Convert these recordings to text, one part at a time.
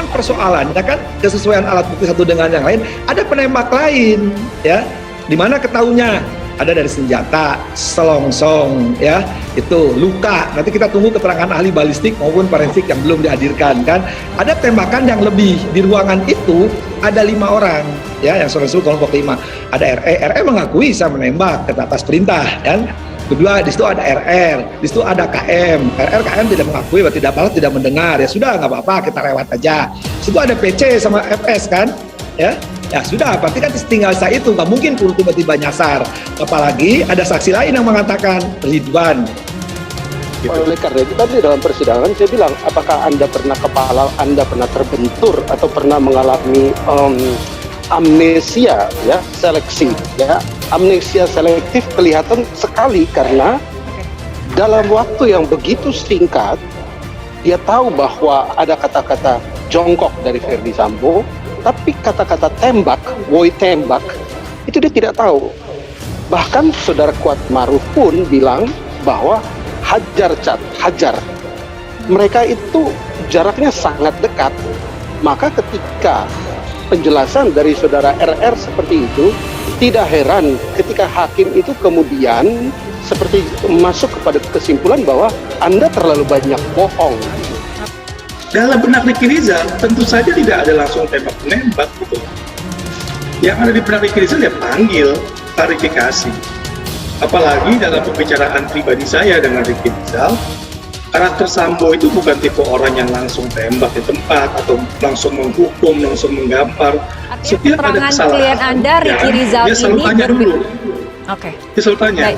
cuman persoalannya kan kesesuaian alat bukti satu dengan yang lain. Ada penembak lain, ya, di mana ketahuinya ada dari senjata, selongsong, ya, itu luka. Nanti kita tunggu keterangan ahli balistik maupun forensik yang belum dihadirkan kan. Ada tembakan yang lebih di ruangan itu ada 5 orang, ya, yang suruh kelompok 5. Ada RE mengakui saya menembak atas perintah, kan. Kedua, di situ ada RR, di situ ada KM. KM tidak mengakui, tidak balas, tidak mendengar. Ya sudah, nggak apa-apa, kita lewat aja. Di situ ada PC sama FS kan, ya. Ya sudah, berarti kan tinggal saya itu, nggak mungkin tiba-tiba nyasar. Apalagi ada saksi lain yang mengatakan Ridwan. Gitu. Oleh karena itu tadi dalam persidangan saya bilang, apakah Anda pernah kepala Anda pernah terbentur atau pernah mengalami amnesia, ya, seleksi, ya. Amnesia selektif kelihatan sekali karena dalam waktu yang begitu singkat dia tahu bahwa ada kata-kata jongkok dari Ferdy Sambo, tapi kata-kata tembak, woi tembak, itu dia tidak tahu. Bahkan saudara Kuat Maruf pun bilang bahwa hajar Chat, hajar. Mereka itu jaraknya sangat dekat. Maka ketika penjelasan dari saudara RR seperti itu, tidak heran ketika hakim itu kemudian seperti masuk kepada kesimpulan bahwa Anda terlalu banyak bohong. Dalam benak Ricky Rizal tentu saja tidak ada langsung tembak-menembak gitu. Yang ada di benak Ricky Rizal ya panggil, klarifikasi. Apalagi dalam pembicaraan pribadi saya dengan Ricky Rizal, karakter Sambo itu bukan tipe orang yang langsung tembak di tempat atau langsung menghukum, langsung menggampar. Setiap ada kesalahan, klien Anda, Ricky Rizal dia selalu tanya dulu. Oke. Dia selalu tanya,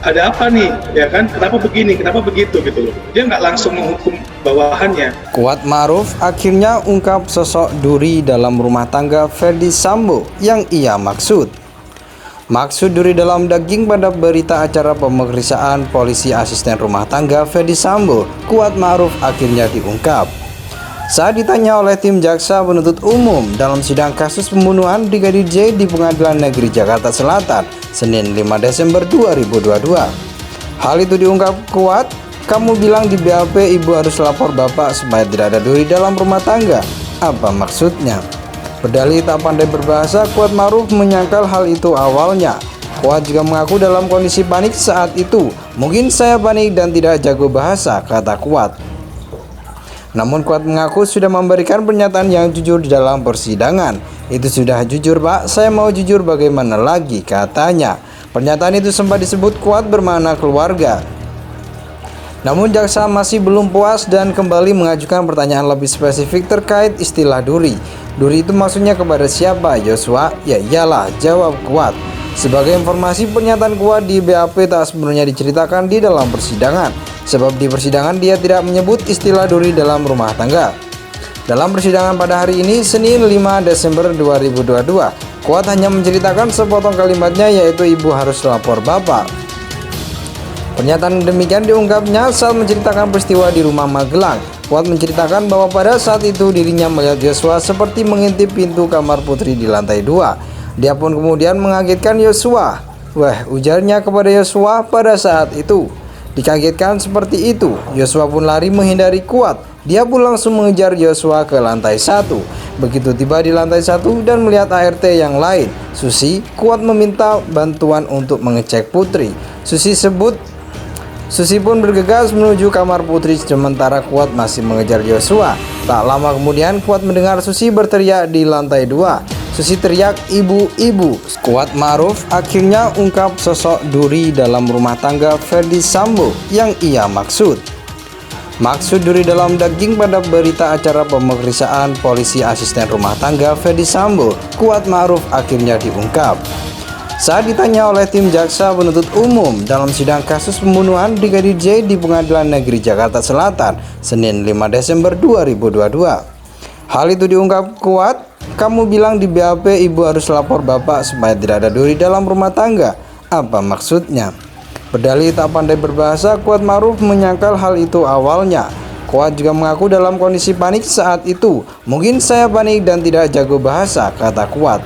ada apa nih, ya kan? Kenapa begini, kenapa begitu gitu loh. Dia nggak langsung menghukum bawahannya. Kuat Maruf akhirnya ungkap sosok duri dalam rumah tangga Ferdy Sambo yang ia maksud. Maksud duri dalam daging pada berita acara pemeriksaan polisi asisten rumah tangga Ferdy Sambo, Kuat Maruf akhirnya diungkap. Saat ditanya oleh tim jaksa penuntut umum dalam sidang kasus pembunuhan Brigadir J di Pengadilan Negeri Jakarta Selatan, Senin 5 Desember 2022. Hal itu diungkap Kuat, kamu bilang di BAP ibu harus lapor bapak supaya tidak ada duri dalam rumah tangga. Apa maksudnya? Berdalih tak pandai berbahasa, Kuat Maruf menyangkal hal itu awalnya. Kuat juga mengaku dalam kondisi panik saat itu. Mungkin saya panik dan tidak jago bahasa, kata Kuat. Namun Kuat mengaku sudah memberikan pernyataan yang jujur di dalam persidangan. Itu sudah jujur pak, saya mau jujur bagaimana lagi, katanya. Pernyataan itu sempat disebut Kuat bermakna keluarga. Namun jaksa masih belum puas dan kembali mengajukan pertanyaan lebih spesifik terkait istilah duri. Duri itu maksudnya kepada siapa, Yosua? Ya iyalah, jawab Kuat. Sebagai informasi, pernyataan Kuat di BAP tak sebenarnya diceritakan di dalam persidangan. Sebab di persidangan dia tidak menyebut istilah duri dalam rumah tangga. Dalam persidangan pada hari ini, Senin 5 Desember 2022, Kuat hanya menceritakan sepotong kalimatnya, yaitu ibu harus lapor bapak. Pernyataan demikian diungkapnya saat menceritakan peristiwa di rumah Magelang. Kuat menceritakan bahwa pada saat itu dirinya melihat Yosua seperti mengintip pintu kamar putri di lantai 2. Dia pun kemudian mengagetkan Yosua. Wah, ujarnya kepada Yosua pada saat itu. Dikagetkan seperti itu, Yosua pun lari menghindari Kuat. Dia pun langsung mengejar Yosua ke lantai 1. Begitu tiba di lantai 1 dan melihat ART yang lain, Susi, Kuat meminta bantuan untuk mengecek Putri. Susi pun bergegas menuju kamar Putri sementara Kuat masih mengejar Yosua. Tak lama kemudian Kuat mendengar Susi berteriak di lantai 2. Susi teriak, ibu-ibu. Kuat Maruf akhirnya ungkap sosok duri dalam rumah tangga Ferdy Sambo yang ia maksud. Maksud duri dalam daging pada berita acara pemeriksaan polisi asisten rumah tangga Ferdy Sambo, Kuat Maruf akhirnya diungkap. Saat ditanya oleh tim jaksa penuntut umum dalam sidang kasus pembunuhan Brigadir J di Pengadilan Negeri Jakarta Selatan, Senin 5 Desember 2022. Hal itu diungkap Kuat, kamu bilang di BAP ibu harus lapor bapak supaya tidak ada duri dalam rumah tangga. Apa maksudnya? Berdalih tak pandai berbahasa, Kuat Maruf menyangkal hal itu awalnya. Kuat juga mengaku dalam kondisi panik saat itu. Mungkin saya panik dan tidak jago bahasa, kata Kuat.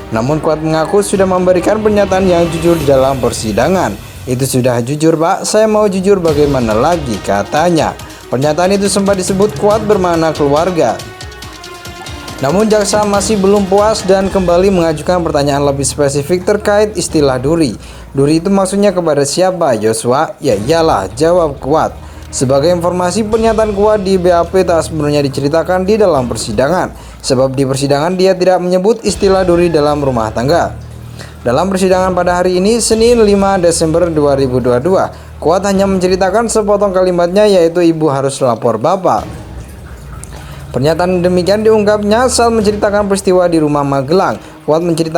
Namun Kuat mengaku sudah memberikan pernyataan yang jujur di dalam persidangan. Itu sudah jujur pak, saya mau jujur bagaimana lagi, katanya. Pernyataan itu sempat disebut Kuat bermakna keluarga. Namun jaksa masih belum puas dan kembali mengajukan pertanyaan lebih spesifik terkait istilah duri. Duri itu maksudnya kepada siapa, Joshua? Ya iyalah, jawab Kuat. Sebagai informasi, pernyataan Kuat di BAP tak sebenarnya diceritakan di dalam persidangan, sebab di persidangan dia tidak menyebut istilah duri dalam rumah tangga. Dalam persidangan pada hari ini, Senin 5 Desember 2022, Kuat hanya menceritakan sepotong kalimatnya, yaitu ibu harus lapor bapak. Pernyataan demikian diungkapnya saat menceritakan peristiwa di rumah Magelang. Kuat menceritakan